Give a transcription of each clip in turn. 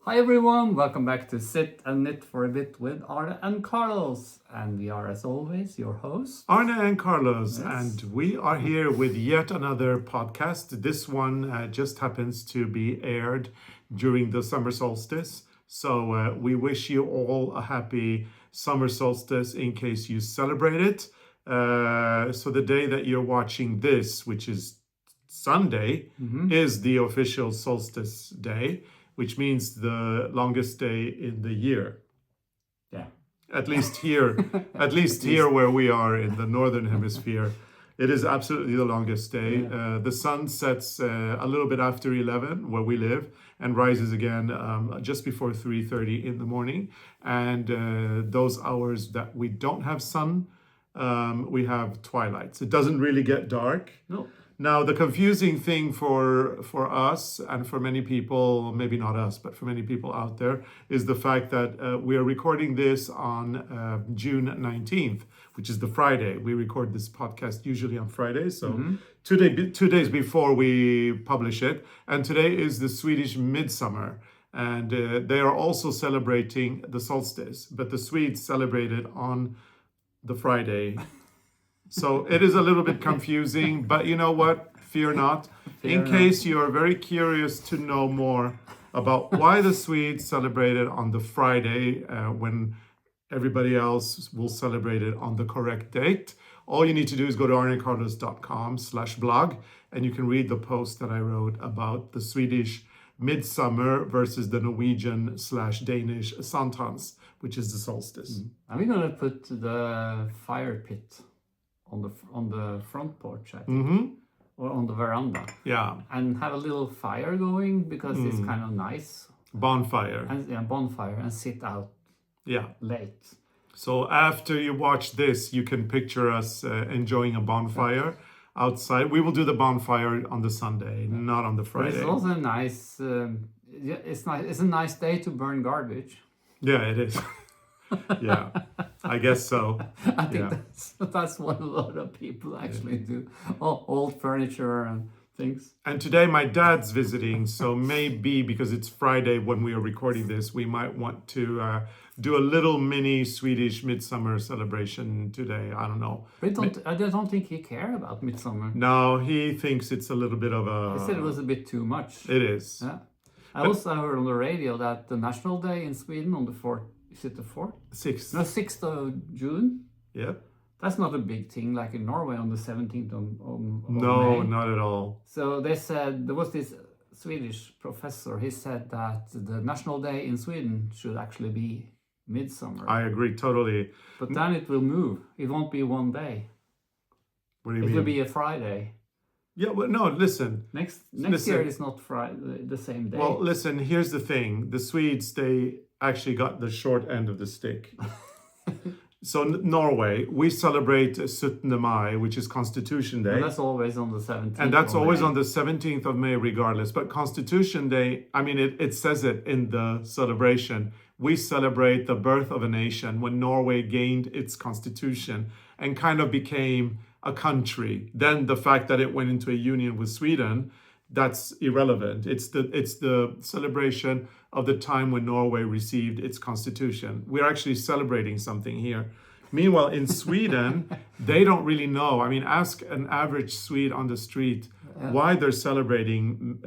Hi everyone, welcome back to Sit and Knit for a Bit with Arne and Carlos. And we are, as always, your hosts. Arne and Carlos, Yes. and we are here with yet another podcast. This one just happens to be aired during the summer solstice. So we wish you all a happy summer solstice in case you celebrate it. So the day that you're watching this, which is Sunday, is the official solstice day, which means the longest day in the year. Yeah. At least here, where we are in the northern hemisphere, it is absolutely the longest day. The sun sets a little bit after 11 where we live and rises again just before 3:30 in the morning. And those hours that we don't have sun, we have twilights. It doesn't really get dark. No. Now, the confusing thing for us and for many people, maybe not us, but for many people out there, is the fact that we are recording this on June 19th, which is the Friday. We record this podcast usually on Fridays, so 2 days before we publish it. And today is the Swedish midsummer. And they are also celebrating the solstice, but the Swedes celebrate it on the Friday. So it is a little bit confusing, but you know what? Fear not. In case you are very curious to know more about why the Swedes celebrate it on the Friday when everybody else will celebrate it on the correct date, all you need to do is go to arnecarlos.com/blog and you can read the post that I wrote about the Swedish midsummer versus the Norwegian/Danish Sankthans, which is the solstice. Are we going to put the fire pit on the front porch, I think, or on the veranda? Yeah. And have a little fire going because it's kind of nice. Bonfire. And bonfire and sit out late. So after you watch this, you can picture us enjoying a bonfire outside. We will do the bonfire on the Sunday, not on the Friday. But it's also a nice. It's nice. It's a nice day to burn garbage. Yeah, it is. Yeah, I guess so. I think that's what a lot of people actually do. Oh, old furniture and things. And today my dad's visiting, so maybe because it's Friday when we are recording this, we might want to do a little mini Swedish midsummer celebration today. I don't know. But I don't think he cares about midsummer. No, he thinks it's a little bit of a... He said it was a bit too much. It is. Yeah. I also heard on the radio that the National Day in Sweden on the 4th, is it the 4th? 6th. No, 6th of June. Yeah. That's not a big thing like in Norway on the 17th of No, May. not at all. So they said, there was this Swedish professor, he said that the National Day in Sweden should actually be midsummer. I agree totally. But then it will move. It won't be one day. What do you It mean? will be a Friday. Yeah, well, no, listen. Next Listen. year it's not Friday, the same day. Well, listen, here's the thing. The Swedes, they actually got the short end of the stick. So Norway, we celebrate 17 Mai, which is Constitution Day. And that's always on the 17th. And that's of always May. on the 17th of May, regardless. But Constitution Day, I mean, it says it in the celebration. We celebrate the birth of a nation when Norway gained its constitution and kind of became a country. Then the fact that it went into a union with Sweden, that's irrelevant. It's the celebration of the time when Norway received its constitution. We're actually celebrating something here. Meanwhile, in Sweden, they don't really know. I mean, ask an average Swede on the street why they're celebrating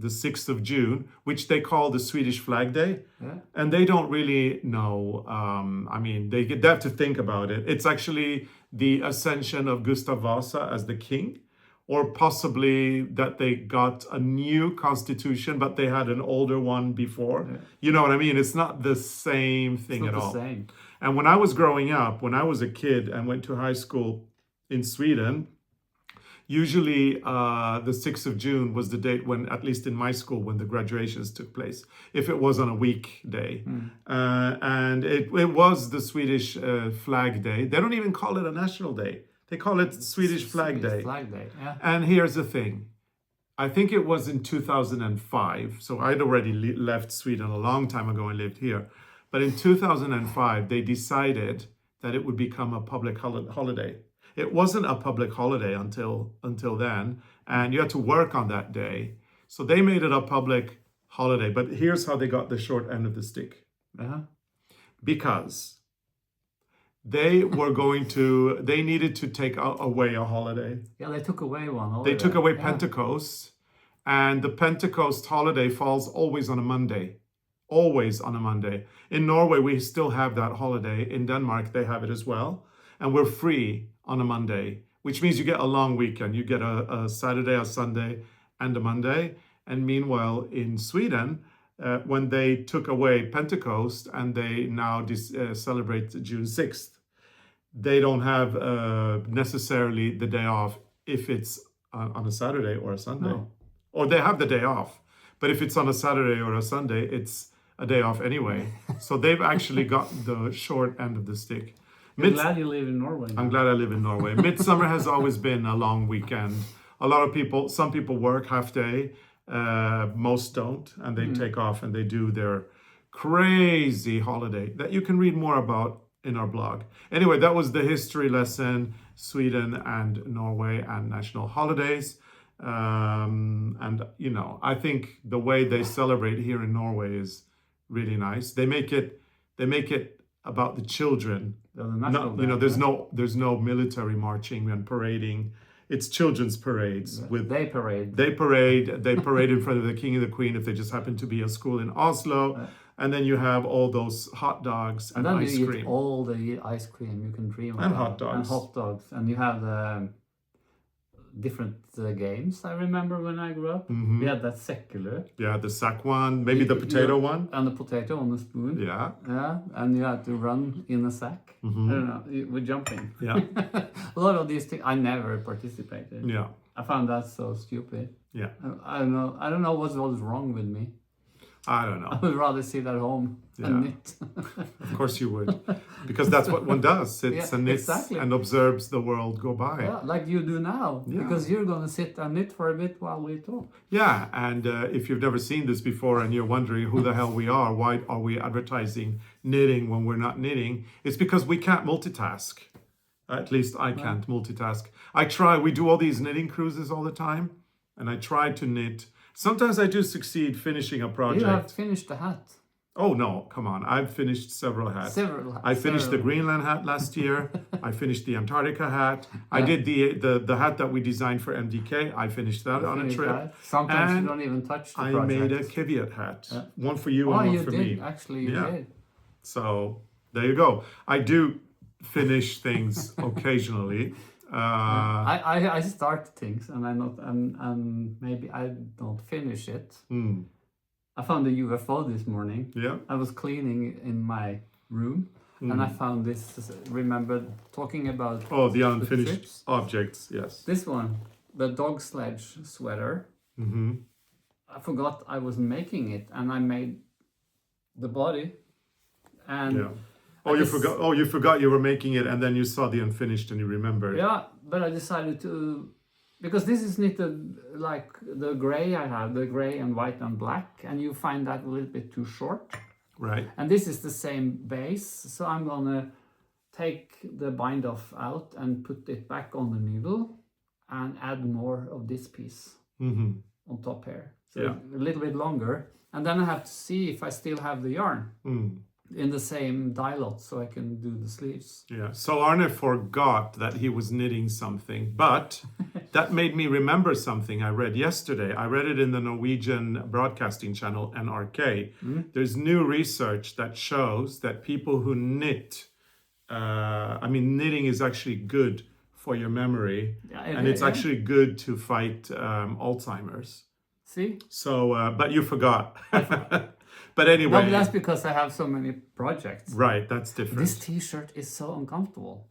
the 6th of June, which they call the Swedish Flag Day. Yeah. And they don't really know. I mean, they have to think about it. It's actually the ascension of Gustav Vasa as the king, or possibly that they got a new constitution, but they had an older one before. Yeah. You know what I mean? It's not the same thing at all. Same. And when I was growing up, when I was a kid and went to high school in Sweden, usually the 6th of June was the date when, at least in my school, when the graduations took place, if it was on a weekday. And it was the Swedish Flag Day. They don't even call it a national day. They call it Swedish Flag Day. Flag Day, yeah. And here's the thing. I think it was in 2005. So I'd already left Sweden a long time ago and lived here. But in 2005, they decided that it would become a public holiday. It wasn't a public holiday until then, and you had to work on that day. So they made it a public holiday. But here's how they got the short end of the stick. Uh-huh. Because they were they needed to take away a holiday. Yeah, they took away one holiday. They took away Pentecost, and the Pentecost holiday falls always on a Monday. Always on a Monday. In Norway, we still have that holiday. In Denmark, they have it as well. And we're free on a Monday, which means you get a long weekend. You get a Saturday, a Sunday, and a Monday. And meanwhile, in Sweden, when they took away Pentecost and they now celebrate June 6th, they don't have necessarily the day off if it's on a Saturday or a Sunday. No. Or they have the day off. But if it's on a Saturday or a Sunday, it's a day off anyway. So they've actually got the short end of the stick. I'm glad you live in Norway now. I'm glad I live in Norway. Midsummer has always been a long weekend. A lot of people, some people work half day, most don't, and they take off and they do their crazy holiday that you can read more about in our blog. Anyway, that was the history lesson, Sweden and Norway and national holidays. And you know, I think the way they celebrate here in Norway is really nice. They make it about the children. There's no military marching and parading. It's children's parades. They parade. They parade in front of the king and the queen if they just happen to be a school in Oslo. And then you have all those hot dogs and then ice you cream. Eat all the ice cream you can dream and about. Hot dogs. And hot dogs. And you have the different games. I remember when I grew up. Mm-hmm. We had that secular. Yeah, the sack one, maybe the potato one. And the potato on the spoon. Yeah. Yeah, and you had to run in a sack. Mm-hmm. I don't know, with jumping. Yeah. A lot of these things, I never participated. Yeah. I found that so stupid. Yeah. I don't know what was wrong with me. I don't know. I would rather sit at home and knit. Of course you would. Because that's what one does. Sits and knits and observes the world go by. Yeah, like you do now. Yeah. Because you're going to sit and knit for a bit while we talk. Yeah, and if you've never seen this before and you're wondering who the hell we are, why are we advertising knitting when we're not knitting? It's because we can't multitask. At least I can't multitask. I try. We do all these knitting cruises all the time. And I try to knit. Sometimes I do succeed finishing a project. You have finished the hat. Oh, no, come on. I've finished several hats. I finished the Greenland hat last year. I finished the Antarctica hat. Yeah. I did the hat that we designed for MDK. I finished that on a trip. That. Sometimes you don't even touch the project. I made a caveat hat. Yeah. One for you and one for me. Actually, you did. So there you go. I do finish things occasionally. I start things and maybe I don't finish it. I found a UFO this morning. Yeah. I was cleaning in my room and I found this. Remember talking about the unfinished objects? Yes. This one, the dog sledge sweater. Mm-hmm. I forgot I was making it, and I made the body. And yeah. You forgot you were making it, and then you saw the unfinished and you remembered. Yeah, but I decided to, because this is knitted like the gray I have, the gray and white and black, and you find that a little bit too short. Right. And this is the same base, so I'm gonna take the bind off out and put it back on the needle and add more of this piece on top here. So a little bit longer. And then I have to see if I still have the yarn. In the same dye lot, so I can do the sleeves. Yeah, so Arne forgot that he was knitting something, but that made me remember something I read yesterday. I read it in the Norwegian broadcasting channel NRK. There's new research that shows that people who knit, knitting is actually good for your memory, and it's actually good to fight Alzheimer's. See? So, but you forgot. But anyway. No, that's because I have so many projects. Right, that's different. This t-shirt is so uncomfortable.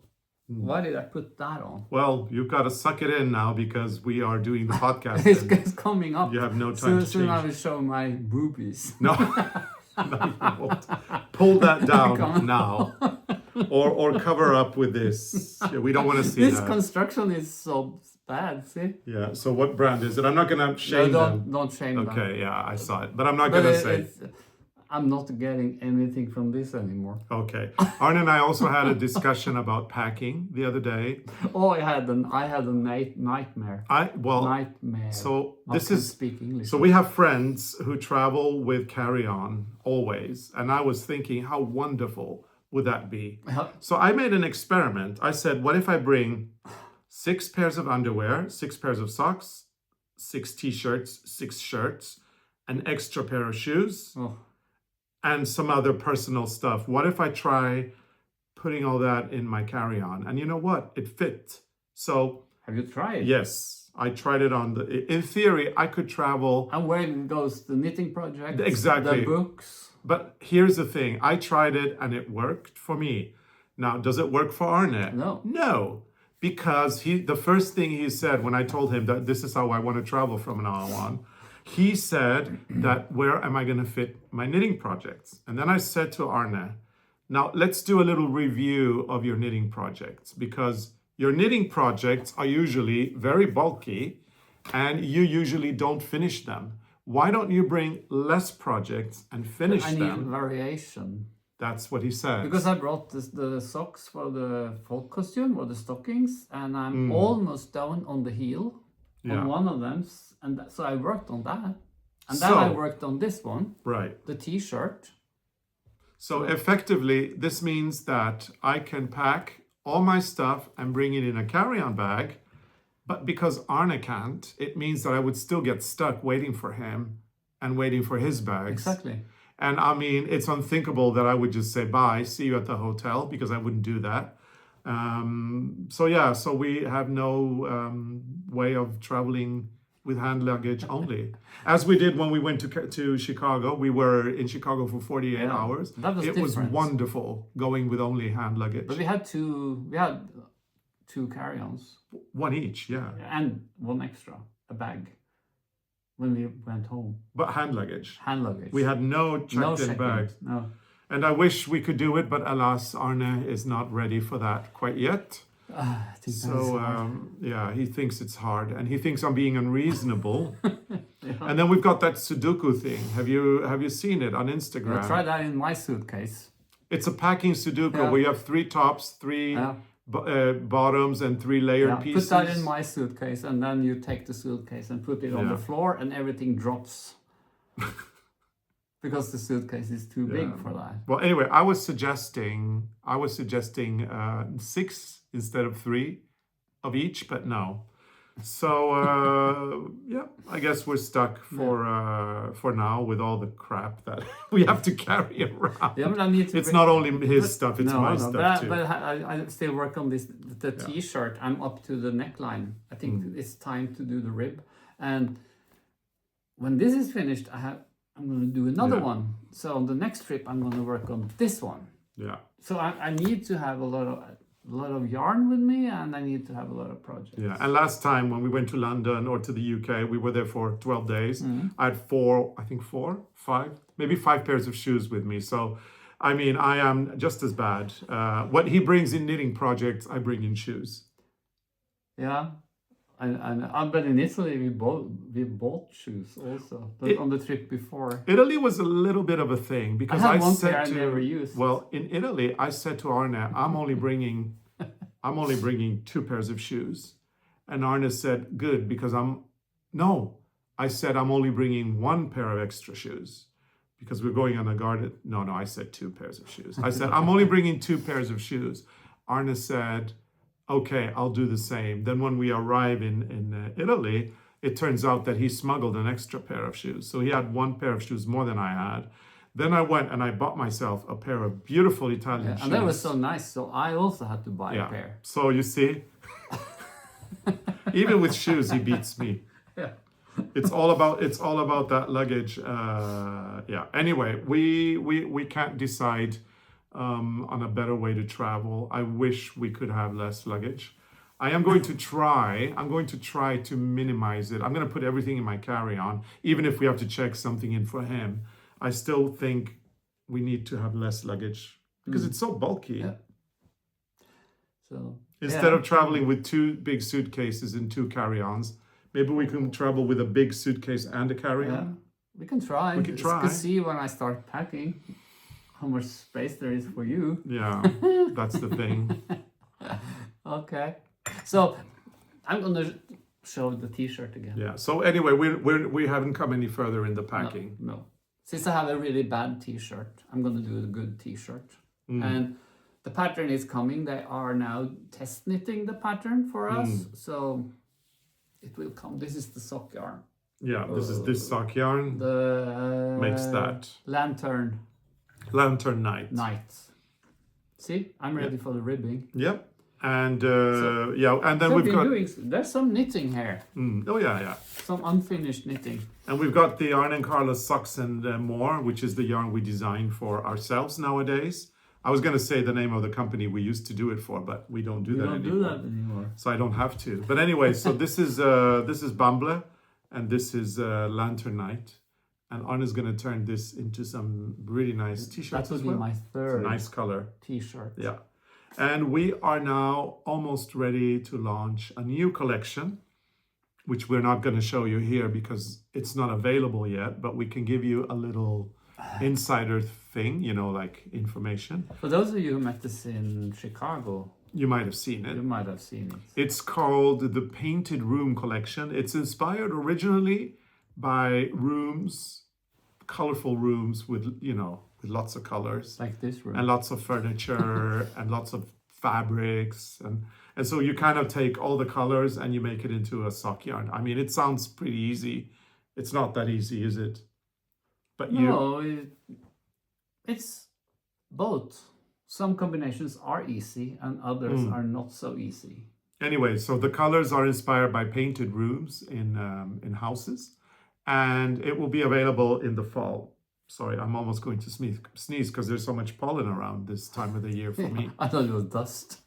Why did I put that on? Well, you've got to suck it in now because we are doing the podcast. It's coming up. You have no time to change. Soon I will show my boobies. No, no, you won't. Pull that down now. Or cover up with this. We don't want to see this that. This construction is so bad, see? Yeah, so what brand is it? I'm not going to shame them. Don't shame them. Okay, yeah, I saw it. But I'm not going to say. I'm not getting anything from this anymore. Okay. Arne and I also had a discussion about packing the other day. Oh, I had a nightmare. Nightmare. So I this can't is speak English. so we have friends who travel with carry-on always, and I was thinking, how wonderful would that be? So I made an experiment. I said, what if I bring 6 pairs of underwear, 6 pairs of socks, 6 t-shirts, 6 shirts, an extra pair of shoes, and some other personal stuff. What if I try putting all that in my carry-on? And you know what? It fit. So have you tried? yes, I tried it on in theory, I could travel. And where goes the knitting project? Exactly. The books? But here's the thing. I tried it and it worked for me. Now, does it work for Arne? No. No. Because the first thing he said when I told him that this is how I want to travel from now on, he said that where am I going to fit my knitting projects? And then I said to Arne, now let's do a little review of your knitting projects, because your knitting projects are usually very bulky and you usually don't finish them. Why don't you bring less projects and finish them? I need variation. That's what he said. Because I brought the socks for the folk costume or the stockings, and I'm almost down on the heel on one of them. And so I worked on that. And then I worked on this one. Right. The t-shirt. So effectively, this means that I can pack all my stuff and bring it in a carry-on bag. But because Arne can't, it means that I would still get stuck waiting for him and waiting for his bags. Exactly. And I mean, it's unthinkable that I would just say, bye, see you at the hotel, because I wouldn't do that. So we have no way of traveling with hand luggage only. As we did when we went to Chicago. We were in Chicago for 48 hours. That was it different. was wonderful going with only hand luggage. But we had two carry-ons. One each, yeah. And one extra, a bag, when we went home. But hand luggage. Hand luggage. We had no checked-in bags. No. And I wish we could do it, but alas, Arne is not ready for that quite yet. He thinks it's hard, and he thinks I'm being unreasonable. And then we've got that Sudoku thing. Have you seen it on Instagram? I tried that in my suitcase. It's a packing Sudoku where you have 3 tops, 3 bottoms, and 3 layered pieces. Put that in my suitcase, and then you take the suitcase and put it on the floor, and everything drops. Because the suitcase is too big for that. Well, anyway, I was suggesting 6 instead of 3 of each, but no. So I guess we're stuck for now with all the crap that we have to carry around. Yeah, but I need to. It's not only his stuff; it's my stuff too. But I still work on this. The t-shirt. I'm up to the neckline. I think it's time to do the rib, and when this is finished, I'm going to do another one. So on the next trip, I'm going to work on this one. Yeah. So I need to have a lot of yarn with me, and I need to have a lot of projects. Yeah. And last time when we went to London or to the UK, we were there for 12 days. I had 5 pairs of shoes with me. So, I mean, I am just as bad. What he brings in knitting projects, I bring in shoes. Yeah. But in Italy, we bought shoes also on the trip before. Italy was a little bit of a thing because I never used. Well, in Italy, I said to Arne, I'm only bringing 2 pairs of shoes, and Arne said, good, because I said I'm only bringing 1 pair of extra shoes because we're going on a garden. No, I said 2 pairs of shoes. I said I'm only bringing 2 pairs of shoes. Arne said, okay, I'll do the same. Then when we arrive in Italy, it turns out that he smuggled an extra pair of shoes. So he had 1 pair of shoes more than I had. Then I went and I bought myself a pair of beautiful Italian shoes. And that was so nice. So I also had to buy a pair. So you see, even with shoes, he beats me. Yeah. It's all about that luggage. Anyway, we can't decide on a better way to travel. I wish we could have less luggage. I'm going to try to minimize it. I'm going to put everything in my carry-on, even if we have to check something in for him. I still think we need to have less luggage because it's so bulky. Yeah. So instead of traveling with 2 big suitcases and 2 carry-ons, maybe we can travel with a big suitcase and a carry-on. We can try. We can try. You can see when I start packing how much space there is for you. Yeah, that's the thing. Okay. So I'm gonna show the T-shirt again. Yeah. So anyway, we haven't come any further in the packing. No. Since I have a really bad T-shirt, I'm gonna do a good T-shirt. And the pattern is coming. They are now test knitting the pattern for us, so it will come. This is the sock yarn. Yeah, this sock yarn The makes that lantern night. See, I'm ready for the ribbing. Yep. And and then So we've got there's some knitting here. oh yeah. Some unfinished knitting. And we've got the Arne and Carla Socks and More, which is the yarn we design for ourselves nowadays. I was going to say the name of the company we used to do it for, but we don't do that anymore. So I don't have to. But anyway, so this is Bamble, and this is Lantern Night. And Arne is going to turn this into some really nice T-shirts. That will be my third nice color T-shirt. Yeah. And we are now almost ready to launch a new collection, which we're not going to show you here because it's not available yet, but we can give you a little insider thing, like information. For those of you who met us in Chicago, you might have seen it. You might have seen it. It's called the Painted Room Collection. It's inspired originally by rooms, colorful rooms with lots of colors. Like this room. And lots of furniture and lots of fabrics. And so you kind of take all the colors and you make it into a sock yarn. I mean, it sounds pretty easy. It's not that easy, is it? But it's both. Some combinations are easy and others are not so easy. Anyway, so the colors are inspired by painted rooms in houses, and it will be available in the fall. Sorry, I'm almost going to sneeze because there's so much pollen around this time of the year for me. I thought it was dust.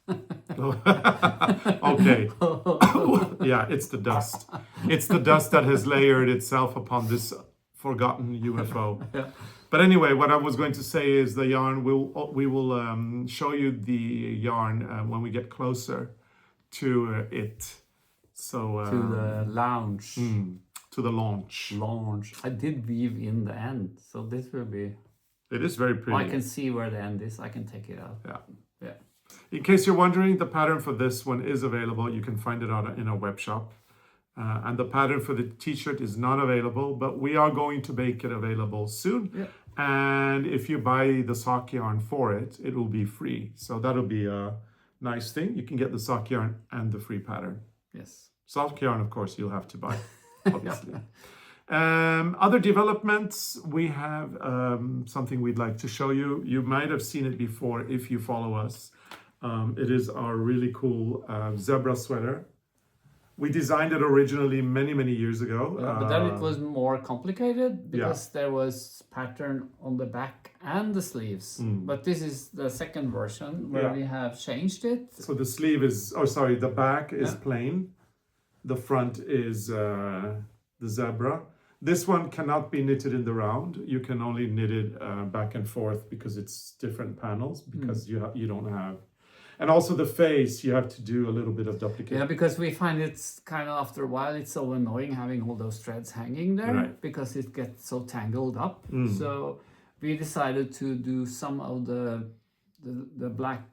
Okay. Yeah, it's the dust. It's the dust that has layered itself upon this forgotten UFO. Yeah. But anyway, what I was going to say is the yarn, we will show you the yarn when we get closer to it. So to the lounge. To the launch. I did weave in the end, so this will be... It is very pretty. I can see where the end is. I can take it out. Yeah. In case you're wondering, the pattern for this one is available. You can find it in our web shop. And the pattern for the t-shirt is not available, but we are going to make it available soon. Yeah. And if you buy the sock yarn for it, it will be free. So that'll be a nice thing. You can get the sock yarn and the free pattern. Yes. Sock yarn, of course, you'll have to buy, obviously. Other developments, we have something we'd like to show you. You might have seen it before if you follow us. It is our really cool zebra sweater. We designed it originally many years ago. But then it was more complicated because there was pattern on the back and the sleeves. But this is the second version where we have changed it. So the sleeve is, the back is plain. The front is the zebra. This one cannot be knitted in the round. You can only knit it back and forth because it's different panels because you don't have. And also the face, you have to do a little bit of duplicate. Yeah, because we find it's kind of after a while, it's so annoying having all those threads hanging there because it gets so tangled up. So we decided to do some of the black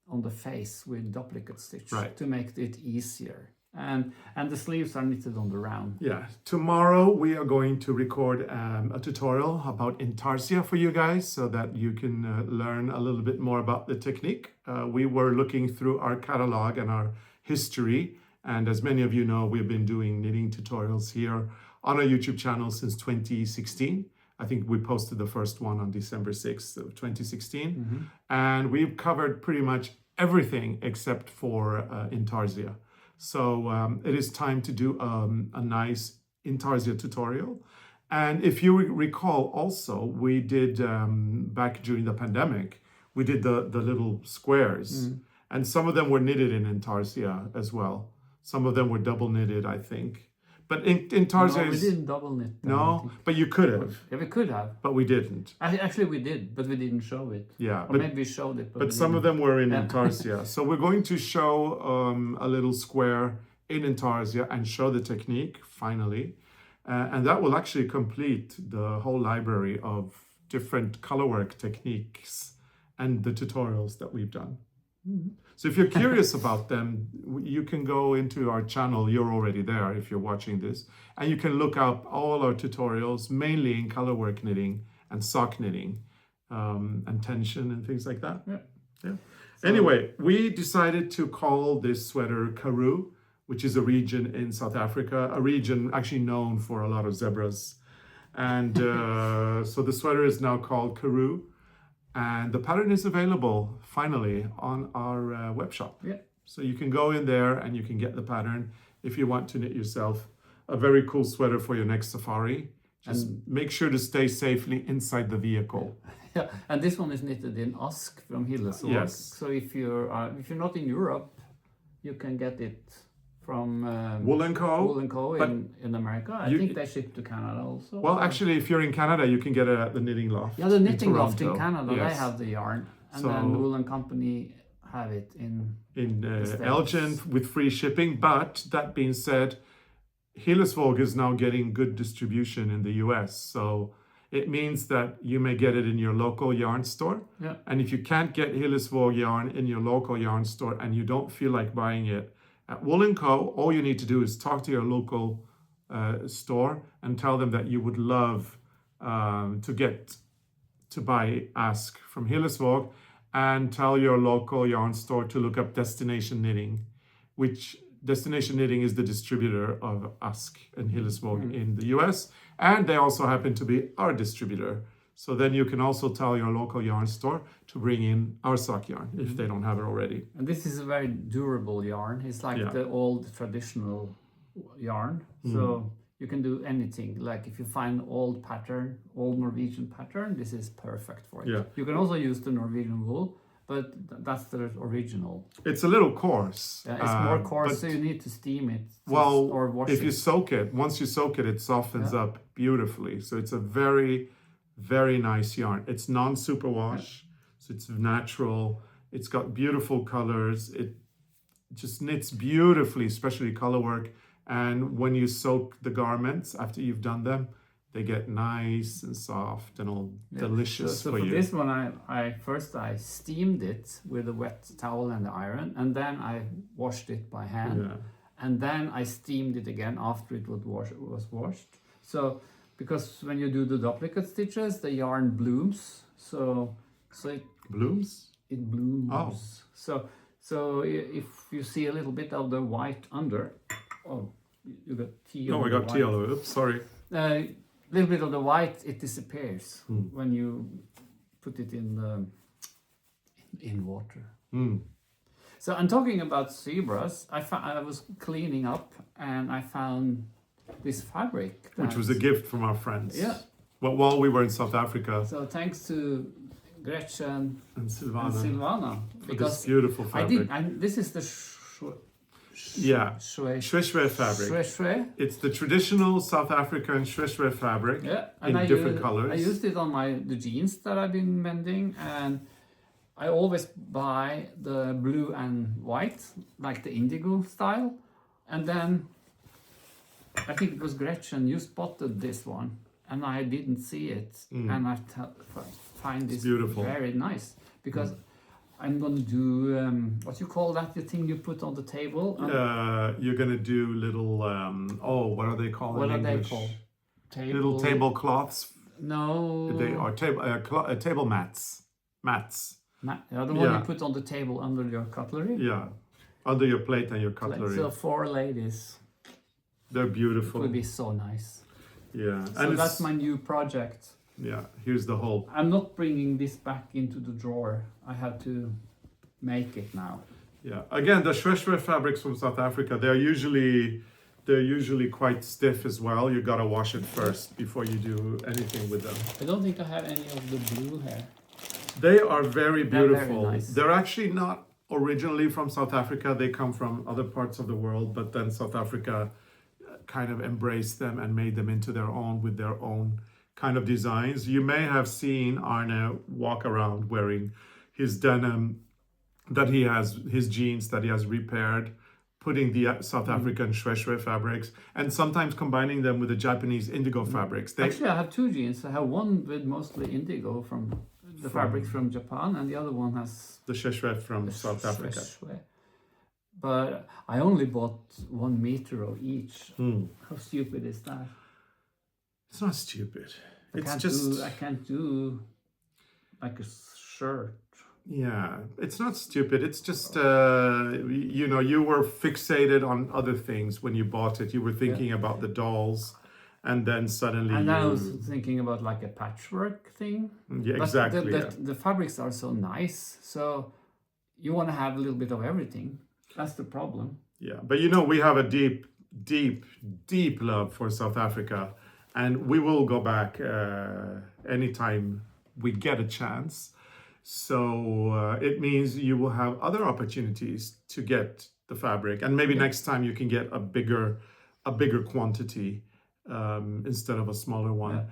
on the face with duplicate stitch to make it easier. And the sleeves are knitted on the round. Yeah. Tomorrow we are going to record a tutorial about Intarsia for you guys so that you can learn a little bit more about the technique. We were looking through our catalog and our history. And as many of you know, we've been doing knitting tutorials here on our YouTube channel since 2016. I think we posted the first one on December 6th of 2016. And we've covered pretty much everything except for Intarsia. So it is time to do a nice Intarsia tutorial. And if you recall also, we did, back during the pandemic, we did the little squares. And some of them were knitted in Intarsia as well. Some of them were double knitted, I think. But Intarsia we didn't double knit them, No, but you could have. Yeah, we could have. But we didn't. Actually, we did, but we didn't show it. Yeah. Or maybe we showed it, but some of them were in Intarsia. So we're going to show a little square in Intarsia and show the technique, finally. And that will actually complete the whole library of different colorwork techniques and the tutorials that we've done. So if you're curious about them, you can go into our channel. You're already there if you're watching this. And you can look up all our tutorials, mainly in colorwork knitting and sock knitting, and tension and things like that. Yeah. So, anyway, we decided to call this sweater Karu, which is a region in South Africa, a region actually known for a lot of zebras. And so the sweater is now called Karu. And the pattern is available finally on our web shop. Yeah. So you can go in there and you can get the pattern if you want to knit yourself a very cool sweater for your next safari. Just make sure to stay safely inside the vehicle. Yeah, and this one is knitted in Ask from Hillesvåg. Yes. So if you're not in Europe, you can get it from Wool & Co. Wool & Co. in America. I think they ship to Canada also. Well, actually, if you're in Canada, you can get it at the Knitting Loft. Yeah, the Knitting Loft in Toronto. Canada, Yes. they have the yarn. And So- then Wool & Company have it in States. Elgin with free shipping. But that being said, Hillesvåg is now getting good distribution in the US. So it means that you may get it in your local yarn store. Yeah. And if you can't get Hillesvåg yarn in your local yarn store and you don't feel like buying it at Wool & Co., all you need to do is talk to your local store and tell them that you would love to buy Ask from Hillesvåg, and tell your local yarn store to look up Destination Knitting, which Destination Knitting is the distributor of Ask and Hillesvåg in the US, and they also happen to be our distributor. So then you can also tell your local yarn store to bring in our sock yarn if they don't have it already. And this is a very durable yarn. It's like the old traditional yarn. So you can do anything. Like if you find old Norwegian pattern, this is perfect for it. Yeah. You can also use the Norwegian wool, but that's the original. It's a little coarse. Yeah, it's more coarse, but- so you need to steam it or wash if it. you soak it, once you soak it, it softens up beautifully. So it's a very, very nice yarn. It's non-superwash, so it's natural. It's got beautiful colors. It just knits beautifully, especially color work. And when you soak the garments after you've done them, they get nice and soft and all delicious So for for you. this one, I first steamed it with a wet towel and the iron, and then I washed it by hand. Yeah. And then I steamed it again after it was washed. So because when you do the duplicate stitches, the yarn blooms. So it Blooms? blooms. Oh. So if you see a little bit of the white under, you got tea. Oh, over I the got white. tea all over. Oops, sorry. Little bit of the white, it disappears when you put it in water. So I'm talking about zebras. I was cleaning up and I found this fabric, Which was a gift from our friends. Yeah. Well, while we were in South Africa. So thanks to Gretchen And and Silvana. Silvana, For this beautiful fabric. this is the Shweshwe fabric. Shweshwe. It's the traditional South African Shweshwe fabric in different colors. I used it on the jeans that I've been mending, and I always buy the blue and white, like the indigo style. And then I think it was Gretchen, you spotted this one, and I didn't see it. And I find this beautiful. very nice because I'm going to do, what you call that, the thing you put on the table? You're going to do little, what are they called What in are English? they called? Little tablecloths. No. They are table mats. Mats. The one you put on the table under your cutlery. Yeah. Under your plate and your cutlery. So 4 ladies. They're It beautiful. would be so nice. Yeah. So And that's my new project. Yeah, here's the whole. I'm not bringing this back into the drawer. I have to make it now. Yeah. Again, the Shweshwe fabrics from South Africa, they're usually quite stiff as well. You gotta wash it first before you do anything with them. I don't think I have any of the blue hair. They are very They're very beautiful. nice. They're actually not originally from South Africa. They come from other parts of the world, but then South Africa kind of embraced them and made them into their own with their own kind of designs. You may have seen Arne walk around wearing his denim that he has, his jeans that he has repaired putting the South African shwe fabrics and sometimes combining them with the Japanese indigo fabrics. Actually, I have two jeans. I have one with mostly indigo from the fabrics from Japan, and the other one has the shwe from South Africa. Shwe. But I only bought 1 meter of each. How stupid is that? It's not stupid. I can't do like a shirt. Yeah, it's not stupid. It's just, you know, you were fixated on other things when you bought it. You were thinking about the dolls, and then suddenly And I was thinking about like a patchwork thing. Yeah, But exactly. the fabrics are so nice, so you want to have a little bit of everything. That's the problem. Yeah, but you know, we have a deep, deep, deep love for South Africa, and we will go back anytime we get a chance. So it means you will have other opportunities to get the fabric, and maybe next time you can get a bigger quantity instead of a smaller one.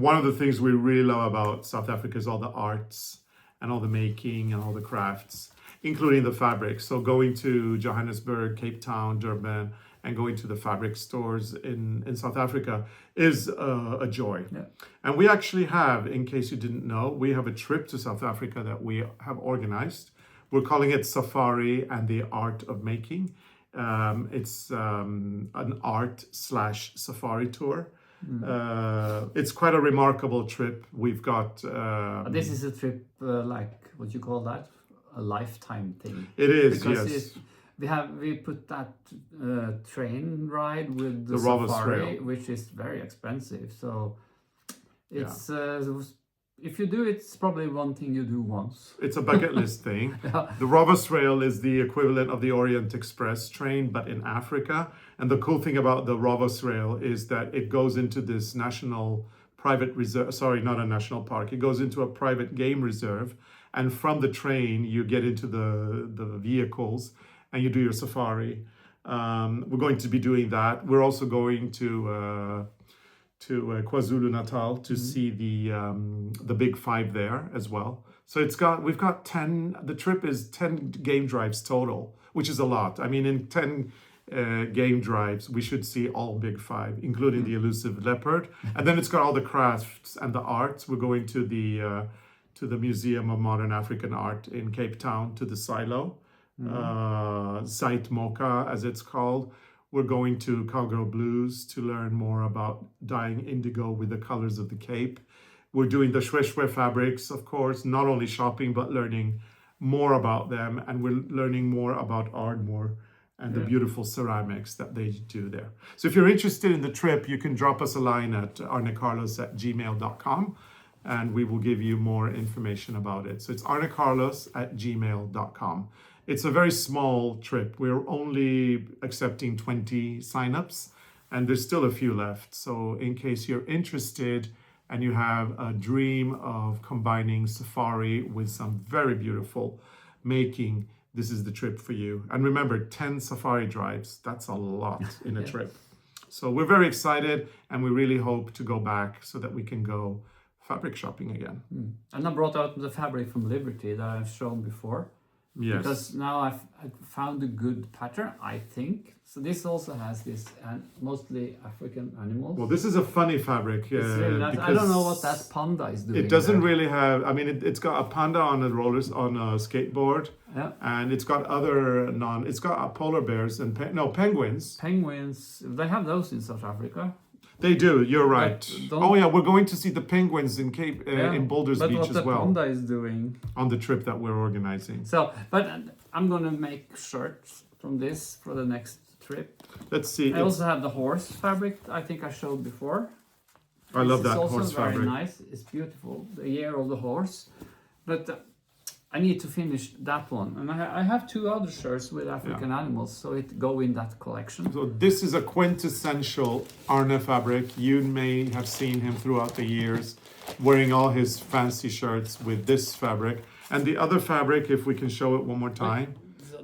One of the things we really love about South Africa is all the arts and all the making and all the crafts, including the fabrics. So going to Johannesburg, Cape Town, Durban, and going to the fabric stores in South Africa is a joy. Yeah. And we actually have, in case you didn't know, we have a trip to South Africa that we have organized. We're calling it Safari and the Art of Making. It's an art/safari tour. It's quite a remarkable trip. We've got... This is a trip like, what you call that? A lifetime thing. It is, Because yes. we put that train ride with the Rovers Safari, Rail. which is very expensive. So it's if you do it, it's probably one thing you do once. It's a bucket list thing. Yeah. The Rovers Rail is the equivalent of the Orient Express train, but in Africa. And the cool thing about the Rovers Rail is that it goes into this national private reserve, sorry, not a national park. It goes into a private game reserve. And from the train, you get into the vehicles and you do your safari. We're going to be doing that. We're also going to KwaZulu-Natal to see the Big Five there as well. So we've got 10, the trip is 10 game drives total, which is a lot. I mean, in 10 game drives, we should see all Big Five, including the elusive leopard. And then it's got all the crafts and the arts. We're going to the Museum of Modern African Art in Cape Town, to the silo, Site Mocha as it's called. We're going to Cowgirl Blues to learn more about dyeing indigo with the colors of the Cape. We're doing the shwe fabrics, of course, not only shopping, but learning more about them. And we're learning more about Ardmore and the beautiful ceramics that they do there. So if you're interested in the trip, you can drop us a line at arnecarlos@gmail.com. And we will give you more information about it. So it's arnecarlos@gmail.com. It's a very small trip. We're only accepting 20 signups, and there's still a few left. So in case you're interested and you have a dream of combining safari with some very beautiful making, this is the trip for you. And remember, 10 safari drives, that's a lot in a trip. So we're very excited, and we really hope to go back so that we can go fabric shopping again. And I brought out the fabric from Liberty that I've shown before. Yes. Because now I've found a good pattern, I think. So this also has this mostly African animals. Well, this is a funny fabric. It's really nice. I don't know what that panda is doing. It doesn't there. really have. I mean, it's got a panda on a skateboard, and it's got It's got polar bears and penguins. Penguins. They have those in South Africa. They do. You're right. But Oh yeah, we're going to see the penguins in in Boulders Beach as well. But what the panda is doing on the trip that we're organizing. So, but I'm gonna make shirts from this for the next trip. Let's see. I also have the horse fabric. I think I showed before. I love that horse horse fabric. It's also very nice. It's beautiful. The year of the horse, but. I need to finish that one, and I have 2 other shirts with African animals, so it go in that collection. So this is a quintessential Arne fabric. You may have seen him throughout the years wearing all his fancy shirts with this fabric. And the other fabric, if we can show it one more time.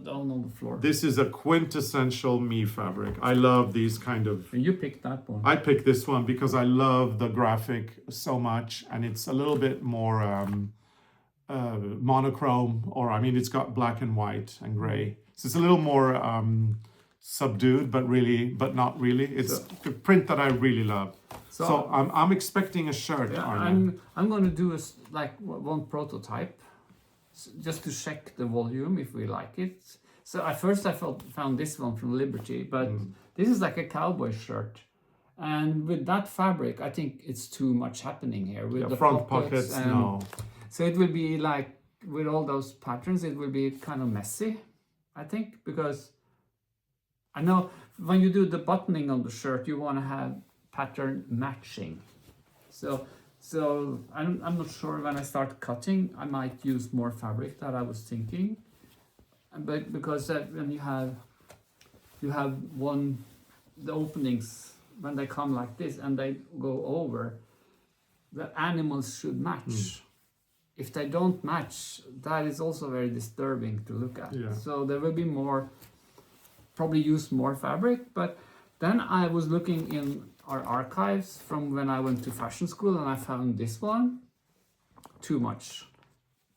Down on the floor. This is a quintessential me fabric. I love these kind of... And you picked that one. I picked this one because I love the graphic so much, and it's a little bit more... monochrome, or I mean, it's got black and white and gray. So it's a little more subdued, but not really. It's the print that I really love. So I'm expecting a shirt, Yeah, Arne. I'm going to do one prototype just to check the volume if we like it. So at first I found this one from Liberty, but this is like a cowboy shirt. And with that fabric, I think it's too much happening here with the front pockets, no. So it will be like, with all those patterns, it will be kind of messy, I think, because I know when you do the buttoning on the shirt, you want to have pattern matching. So I'm not sure when I start cutting, I might use more fabric that I was thinking. But because when you have the openings, when they come like this and they go over, the animals should match. If they don't match, that is also very disturbing to look at. Yeah. So there will be probably use more fabric. But then I was looking in our archives from when I went to fashion school, and I found this one. Too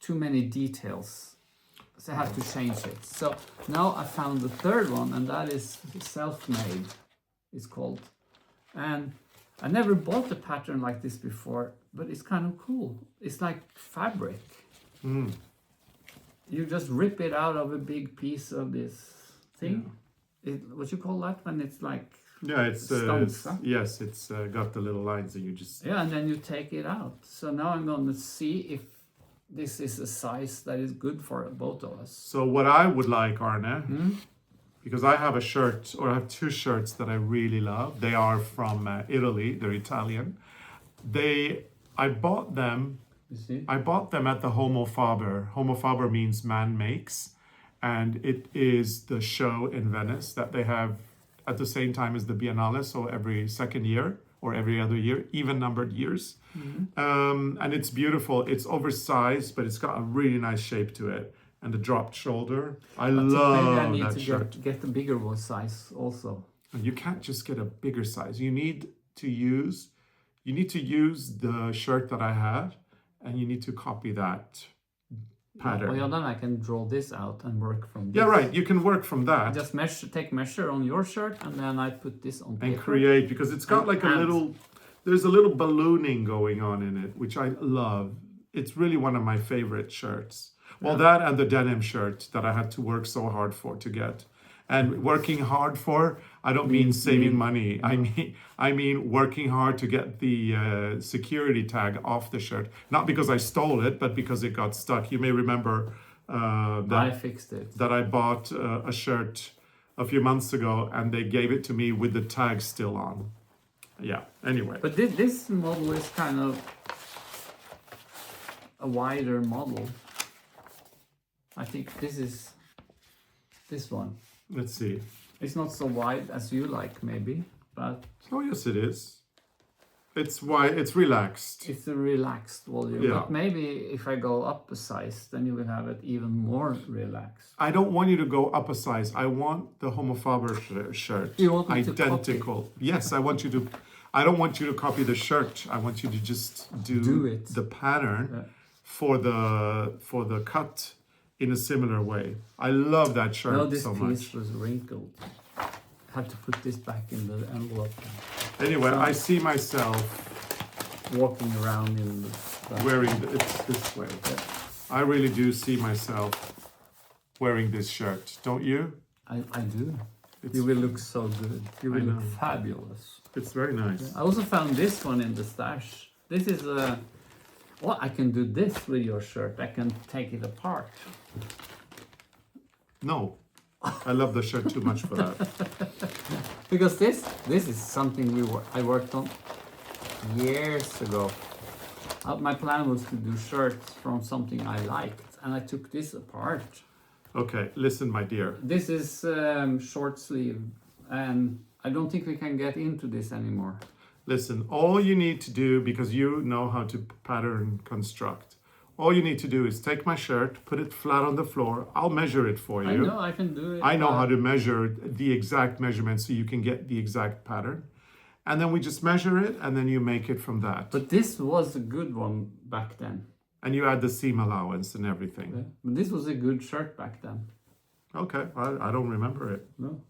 many details. So I have to change it. So now I found the third one, and that is self-made, it's called. And I never bought a pattern like this before, but it's kind of cool. It's like fabric. You just rip it out of a big piece of this thing. What you call that when it's like stumps, huh? Yes, it's got the little lines that you just... Yeah, and then you take it out. So now I'm going to see if this is a size that is good for both of us. So what I would like, Arne, because I have a shirt, or I have two shirts that I really love. They are from Italy. They're Italian. I bought them. You see? I bought them at the Homo Faber. Homo Faber means man makes, and it is the show in Venice that they have at the same time as the Biennale, so every second year or every other year, even numbered years. And it's beautiful. It's oversized, but it's got a really nice shape to it. And the dropped shoulder. I love maybe I need that to shirt. get the bigger one size also. And you can't just get a bigger size. You need to use the shirt that I have, and you need to copy that pattern. Well, yeah, then I can draw this out and work from this. Yeah, right. You can work from that. Just take measure on your shirt, and then I put this on paper. And create, because it's got like there's a little ballooning going on in it, which I love. It's really one of my favorite shirts. Well, that and the denim shirt that I had to work so hard to get. And working hard for, I don't mean saving money. I mean working hard to get the security tag off the shirt. Not because I stole it, but because it got stuck. You may remember that I fixed it. That I bought a shirt a few months ago, and they gave it to me with the tag still on. Yeah, anyway. But this model is kind of a wider model. I think this is this one. Let's see. It's not so wide as you like, maybe, but... Oh, yes, it is. It's wide, it's relaxed. It's a relaxed volume. Yeah. But maybe if I go up a size, then you will have it even more relaxed. I don't want you to go up a size. I want the Homo Faber shirt. You want me identical. To yes, I want you to... I don't want you to copy the shirt. I want you to just do it. The pattern for the cut in a similar way. I love that shirt so much. This piece was wrinkled. I had to put this back in the envelope. Anyway, I see myself walking around in the wearing it's this way. Yeah. I really do see myself wearing this shirt, don't you? I do. You will look so good. You will look fabulous. It's very nice. Yeah. I also found this one in the stash. This is a... Well, I can do this with your shirt. I can take it apart. No, I love the shirt too much for that. Because this is something I worked on years ago. My plan was to do shirts from something I liked, and I took this apart. Okay, listen, my dear. This is short sleeve, and I don't think we can get into this anymore. Listen, all you need to do, because you know how to pattern construct, all you need to do is take my shirt, put it flat on the floor. I'll measure it for you. I know, I can do it. I know how to measure the exact measurement so you can get the exact pattern. And then we just measure it, and then you make it from that. But this was a good one back then. And you add the seam allowance and everything. Yeah. But this was a good shirt back then. Okay, I don't remember it. No.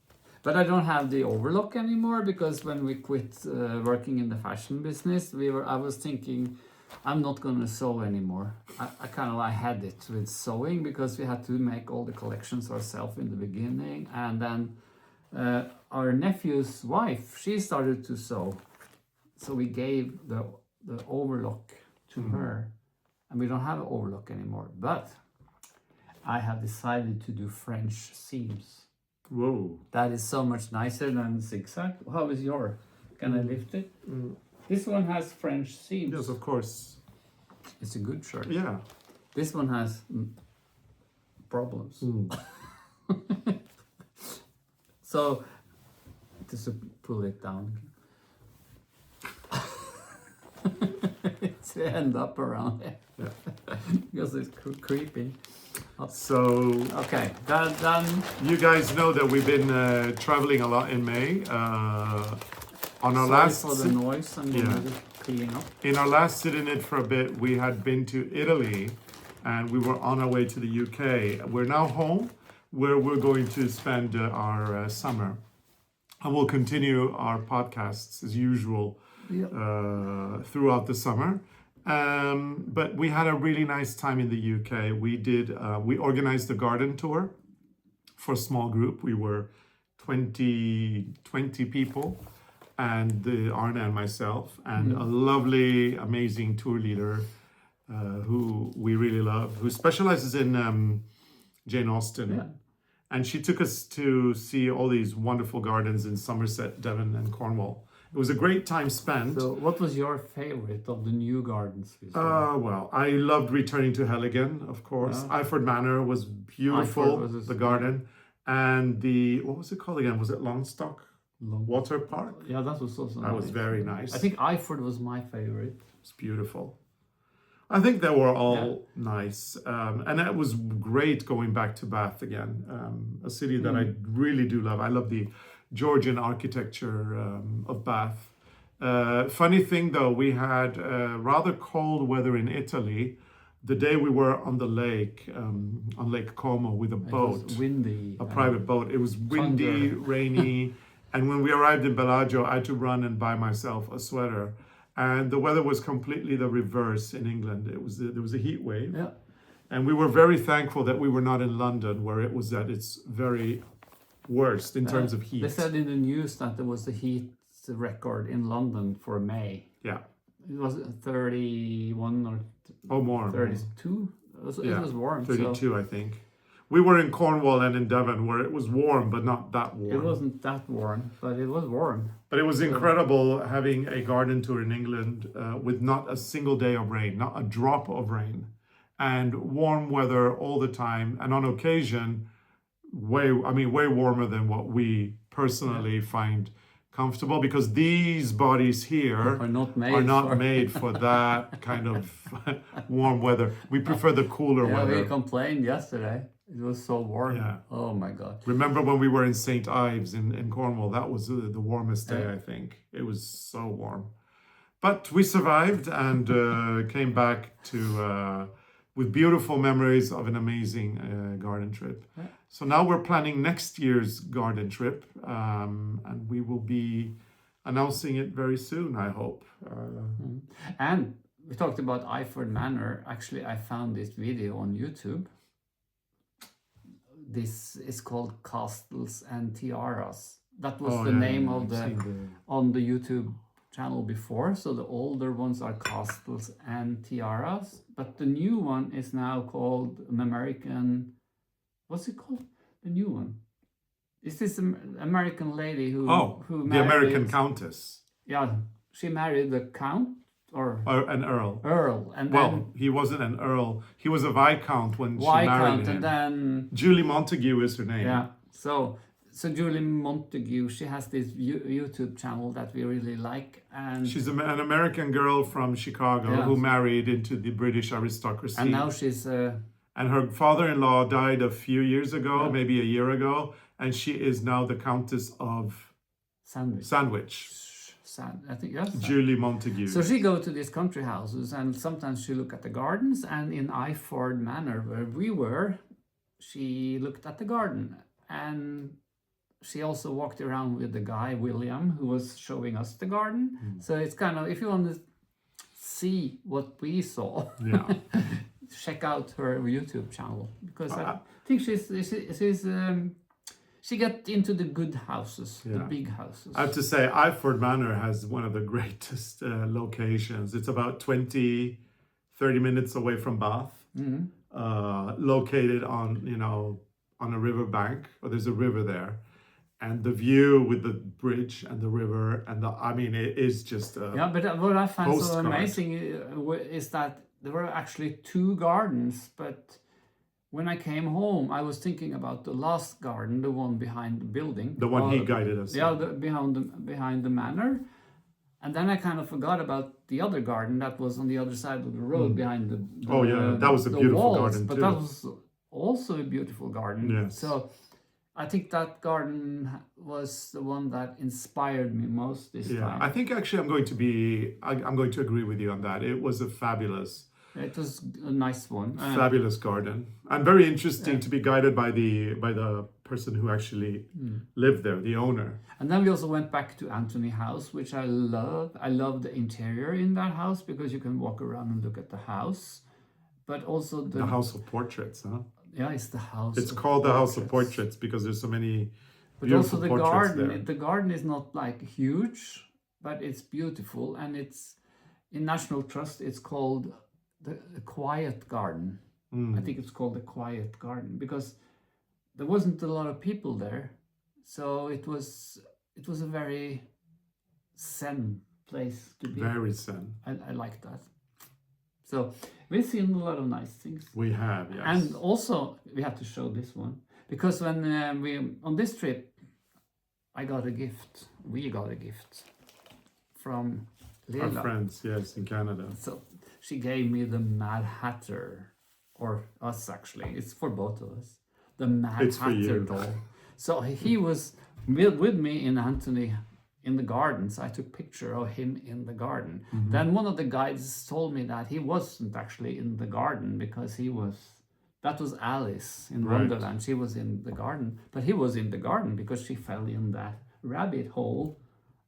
But I don't have the overlock anymore because when we quit working in the fashion business, I was thinking I'm not going to sew anymore. I kind of had it with sewing because we had to make all the collections ourselves in the beginning, and then our nephew's wife, she started to sew, so we gave the overlock to her, and we don't have an overlock anymore. But I have decided to do French seams. Whoa. That is so much nicer than zigzag. How is your? Can I lift it? This one has French seams. Yes, of course. It's a good shirt. Yeah. This one has problems. So, just to pull it down. It's end up around it. Yeah. Because it's creepy. So Okay, then you guys know that we've been traveling a lot in May. On our last for the noise, I'm going to clean up. in our last sit in it for a bit, we had been to Italy, and we were on our way to the UK. We're now home, where we're going to spend our summer, and we'll continue our podcasts as usual throughout the summer. But we had a really nice time in the UK. We organized a garden tour for a small group. We were 20 people, and Arne and myself, and a lovely, amazing tour leader who we really love, who specializes in Jane Austen. Yeah. And she took us to see all these wonderful gardens in Somerset, Devon, and Cornwall. It was a great time spent. So, what was your favorite of the new gardens? We saw? Well, I loved returning to Helligan, of course. Iford Manor was beautiful, the garden. And what was it called again? Was it Longstock Water Park? Yeah, that was also That was very nice. I think Iford was my favorite. It's beautiful. I think they were all nice. And it was great going back to Bath again, a city that I really do love. I love the Georgian architecture of Bath. Funny thing though, we had rather cold weather in Italy the day we were on the lake, on Lake Como with a boat. It was windy. A private boat. It was windy, rainy. And when we arrived in Bellagio, I had to run and buy myself a sweater. And the weather was completely the reverse in England. There was a heat wave. Yeah. And we were very thankful that we were not in London, where it was at its very worst in terms of heat. They said in the news that there was a heat record in London for May. Yeah. It was 31 or more. 32. It was warm. 32, I think. We were in Cornwall and in Devon, where it was warm, but not that warm. It wasn't that warm, but it was warm. But it was incredible having a garden tour in England with not a single day of rain, not a drop of rain, and warm weather all the time, and on occasion, way warmer than what we personally find comfortable, because these bodies here Are not made for that kind of warm weather. We prefer the cooler weather. We complained yesterday. It was so warm. Yeah. Oh my God. Remember when we were in St. Ives in Cornwall? That was the warmest day, I think. It was so warm. But we survived and came back to with beautiful memories of an amazing garden trip. Yeah. So now we're planning next year's garden trip, and we will be announcing it very soon, I hope. And we talked about Iford Manor. Actually, I found this video on YouTube. This is called Castles and Tiaras. That was the name of on the YouTube channel before. So the older ones are Castles and Tiaras, but the new one is now called an American. What's it called? The new one. Is this an American lady who married the American Countess? Yeah, she married the Count or an Earl. Earl, and Well, he wasn't an Earl. He was a Viscount when she married Viscount, him. and then Julie Montague is her name. yeah. So Julie Montague, she has this YouTube channel that we really like, and She's an American girl from Chicago who married into the British aristocracy. and now she's And her father-in-law died a few years ago, maybe a year ago, and she is now the Countess of Sandwich. I think yes. Julie Montague. So she go to these country houses, and sometimes she look at the gardens. And in Iford Manor, where we were, she looked at the garden, and she also walked around with the guy William who was showing us the garden. So it's kind of, if you want to see what we saw, Yeah. check out her YouTube channel, because I think she got into the good houses, the big houses. I have to say, Iford Manor has one of the greatest locations. It's about 20, 30 minutes away from Bath, located on, you know, on a river bank, or there's a river there. And the view with the bridge and the river and I mean, it is just yeah, but what I find so postcard. amazing is that there were actually 2 gardens, but when I came home, I was thinking about the last garden, the one behind the building. The one he guided us. Yeah, behind the manor. And then I kind of forgot about the other garden that was on the other side of the road behind the Oh yeah, that was a beautiful walls, garden but too. that was also a beautiful garden. Yes. So I think that garden was the one that inspired me most this time. I think actually I'm going to agree with you on that. It was a fabulous. It was a nice one. Fabulous garden, and very interesting to be guided by the person who actually lived there, the owner. And then we also went back to Anthony House, which I love. I love the interior in that house because you can walk around and look at the house, but also The house of portraits, huh? Yeah, it's the house. It's called the house of portraits because there's so many but also beautiful the portraits garden. there. The garden is not like huge, but it's beautiful, and it's in National Trust. It's called the Quiet Garden. I think it's called the Quiet Garden because there wasn't a lot of people there, so it was a very zen place to be. Very zen. I like that. So we've seen a lot of nice things. We have, yes. And also, we have to show this one. Because when we, on this trip, we got a gift from Lila. Our friends, yes, in Canada. So she gave me the Mad Hatter, or us actually, it's for both of us. The Mad Hatter doll. So he was with me in Anthony in the garden, so I took a picture of him in the garden. Then one of the guides told me that he wasn't actually in the garden because that was Alice in Wonderland. She was in the garden, but he was in the garden because she fell in that rabbit hole,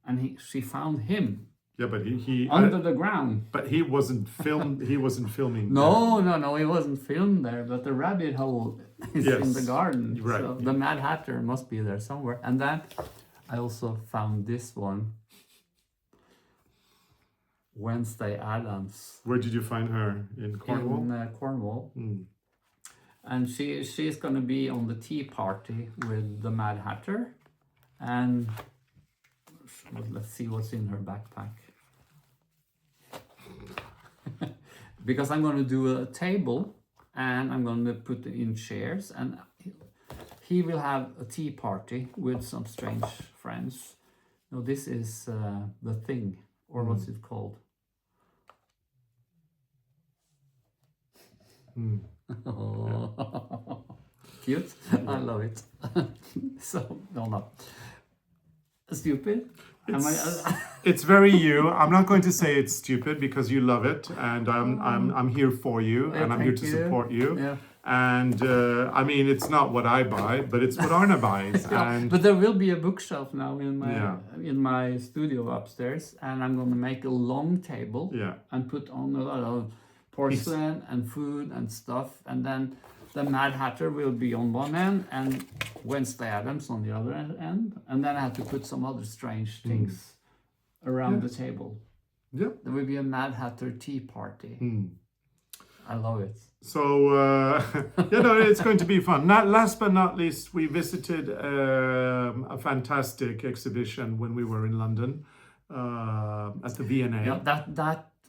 and she found him. Yeah, but he under the ground. But he wasn't filmed. He wasn't filming. No, he wasn't filmed there. But the rabbit hole is in the garden. Right. So the Mad Hatter must be there somewhere. And then I also found this one. Wednesday Addams. Where did you find her? In Cornwall? In Cornwall. And she's going to be on the tea party with the Mad Hatter. And let's see what's in her backpack. Because I'm going to do a table and I'm going to put it in chairs, and he will have a tea party with some strange friends. Now this is the thing, or what's it called? Oh. Cute. I love it. So no. Stupid. It's very you. I'm not going to say it's stupid because you love it, and I'm here for you, and I'm here to support you. Yeah. And I mean, it's not what I buy, but it's what Arne buys. And but there will be a bookshelf now in my studio upstairs, and I'm going to make a long table and put on a lot of porcelain and food and stuff, and then the Mad Hatter will be on one end and Wednesday Addams on the other end, and then I have to put some other strange things around the table. Yeah, there will be a Mad Hatter tea party. I love it. So it's going to be fun. Last but not least, we visited a fantastic exhibition when we were in London at the V&A. Yeah,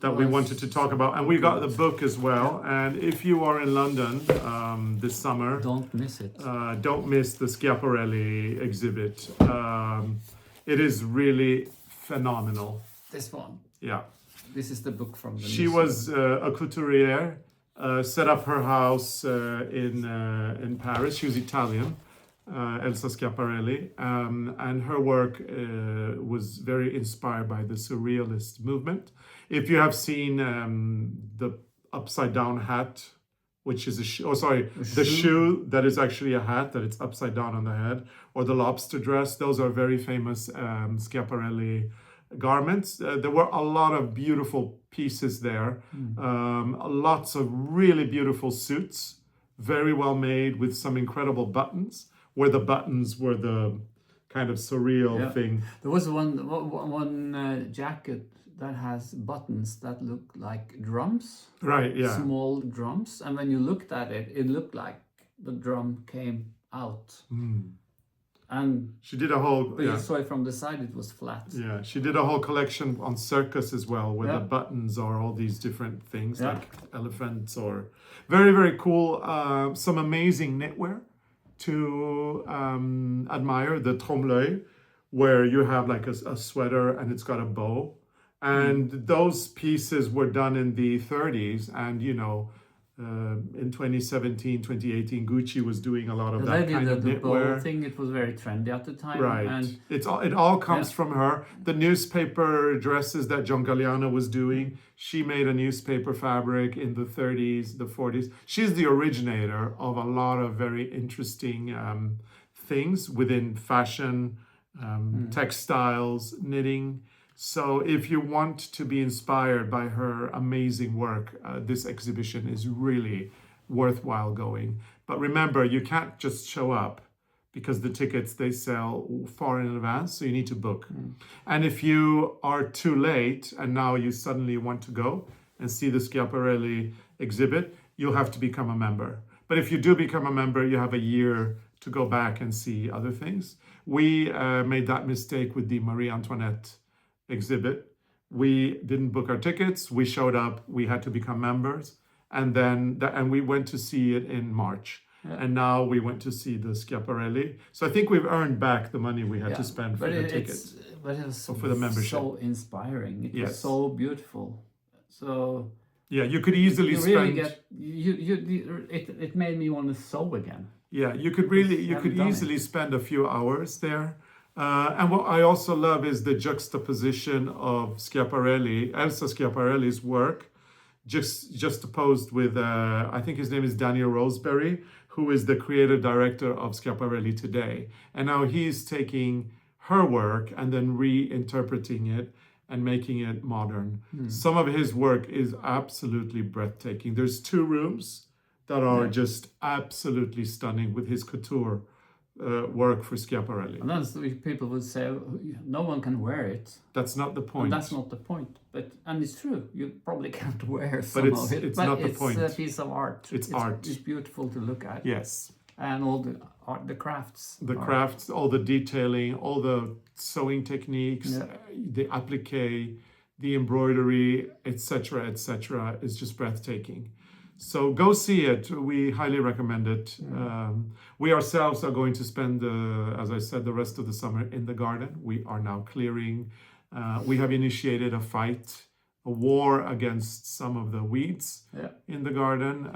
that we wanted to talk about, and we got the book as well. And if you are in London this summer, don't miss it. Don't miss the Schiaparelli exhibit. It is really phenomenal. This one. Yeah. This is the book from the She was a couturier, set up her house in Paris. She was Italian, Elsa Schiaparelli, and her work was very inspired by the Surrealist movement. If you have seen the upside down hat which is the shoe that is actually a hat, that it's upside down on the head, or the lobster dress. Those are very famous Schiaparelli garments. There were a lot of beautiful pieces there, lots of really beautiful suits, very well made, with some incredible buttons, where the buttons were the kind of surreal thing. There was one jacket that has buttons that look like drums. Right, yeah. Small drums. And when you looked at it, it looked like the drum came out. And she did a whole... But you saw it from the side, it was flat. Yeah, she did a whole collection on circus as well, where the buttons are all these different things, like elephants, or... Very, very cool. Some amazing knitwear to admire. The trompe-l'œil, where you have like a sweater and it's got a bow. And those pieces were done in the 30s. And, you know, in 2017, 2018, Gucci was doing a lot of that kind of knitwear. I think it was very trendy at the time. Right. And it all comes from her. The newspaper dresses that John Galliano was doing, she made a newspaper fabric in the 30s, the 40s. She's the originator of a lot of very interesting things within fashion, textiles, knitting. So if you want to be inspired by her amazing work, this exhibition is really worthwhile going. But remember, you can't just show up, because the tickets, they sell far in advance, so you need to book. And if you are too late and now you suddenly want to go and see the Schiaparelli exhibit, you'll have to become a member. But if you do become a member, you have a year to go back and see other things. We made that mistake with the Marie Antoinette exhibit. We didn't book our tickets. We showed up. We had to become members, and then we went to see it in March. And now we went to see the Schiaparelli. So I think we've earned back the money we had to spend for the tickets. But it was for the membership. So inspiring. It was so beautiful. So yeah, you could easily spend. It made me want to sew again. Yeah, you could easily spend a few hours there. And what I also love is the juxtaposition of Elsa Schiaparelli's work, juxtaposed with, I think his name is Daniel Roseberry, who is the creative director of Schiaparelli today. And now he's taking her work and then reinterpreting it and making it modern. Some of his work is absolutely breathtaking. There's 2 rooms that are just absolutely stunning with his couture work for Schiaparelli. And then people would say, no one can wear it. That's not the point. And that's not the point. And it's true, you probably can't wear some of it. It's not the point. It's a piece of art. It's art. It's beautiful to look at. Yes. And all the crafts. The crafts, all the detailing, all the sewing techniques, the applique, the embroidery, etc., is just breathtaking. So go see it. We highly recommend it. We ourselves are going to spend, as I said, the rest of the summer in the garden. We are now clearing. We have initiated a war against some of the weeds in the garden.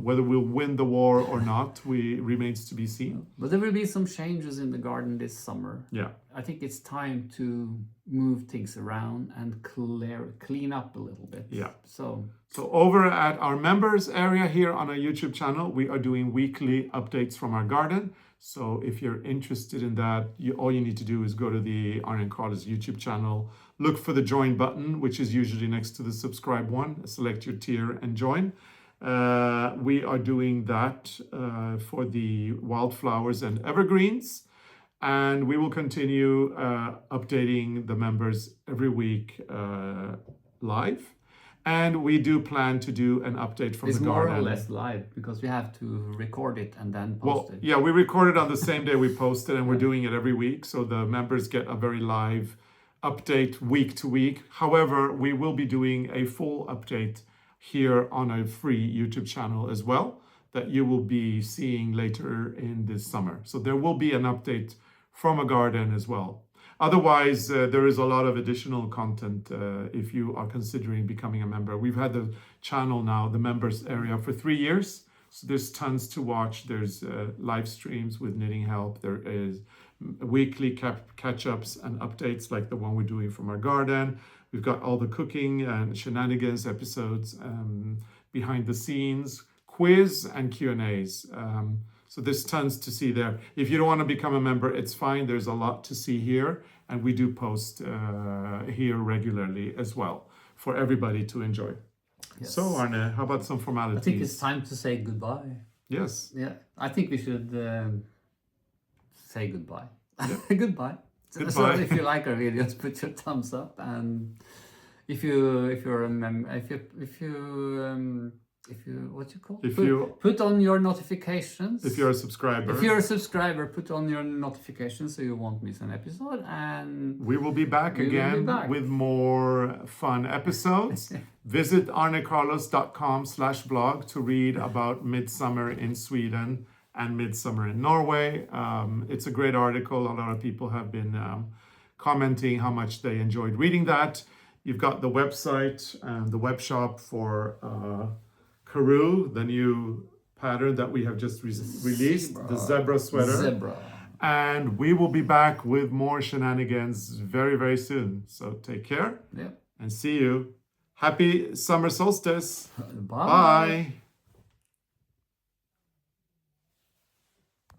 Whether we'll win the war or not, remains to be seen. But there will be some changes in the garden this summer. Yeah. I think it's time to move things around and clean up a little bit. Yeah. So over at our members area here on our YouTube channel, we are doing weekly updates from our garden. So if you're interested in that, all you need to do is go to the Arne and Karoo's YouTube channel, look for the join button, which is usually next to the subscribe one, select your tier and join. We are doing that for the wildflowers and evergreens. And we will continue updating the members every week live. And we do plan to do an update from the garden. It's more or less live, because we have to record it and then post it. Yeah, we record it on the same day we post it, and we're doing it every week. So the members get a very live update week to week. However, we will be doing a full update here on a free YouTube channel as well, that you will be seeing later in this summer. So there will be an update from a garden as well. Otherwise, there is a lot of additional content if you are considering becoming a member. We've had the channel now, the members area, for 3 years. So there's tons to watch. There's live streams with knitting help. There is weekly catch-ups and updates like the one we're doing from our garden. We've got all the cooking and shenanigans episodes, behind the scenes, quiz and Q&As. So there's tons to see there. If you don't want to become a member, it's fine. There's a lot to see here. And we do post here regularly as well for everybody to enjoy. Yes. So Arne, how about some formalities? I think it's time to say goodbye. Yes. Yeah, I think we should say goodbye. Yeah. Goodbye. So if you like our videos, put your thumbs up, and if you're a member, what you call? Put on your notifications. If you're a subscriber. If you're a subscriber, put on your notifications so you won't miss an episode. And we will be back again with more fun episodes. Visit arnecarlos.com/blog to read about midsummer in Sweden and midsummer in Norway. It's a great article. A lot of people have been commenting how much they enjoyed reading that. You've got the website and the web shop for Karu, the new pattern that we have just released, the Zebra Sweater. And we will be back with more shenanigans very, very soon. So take care and see you. Happy summer solstice. Bye. Bye.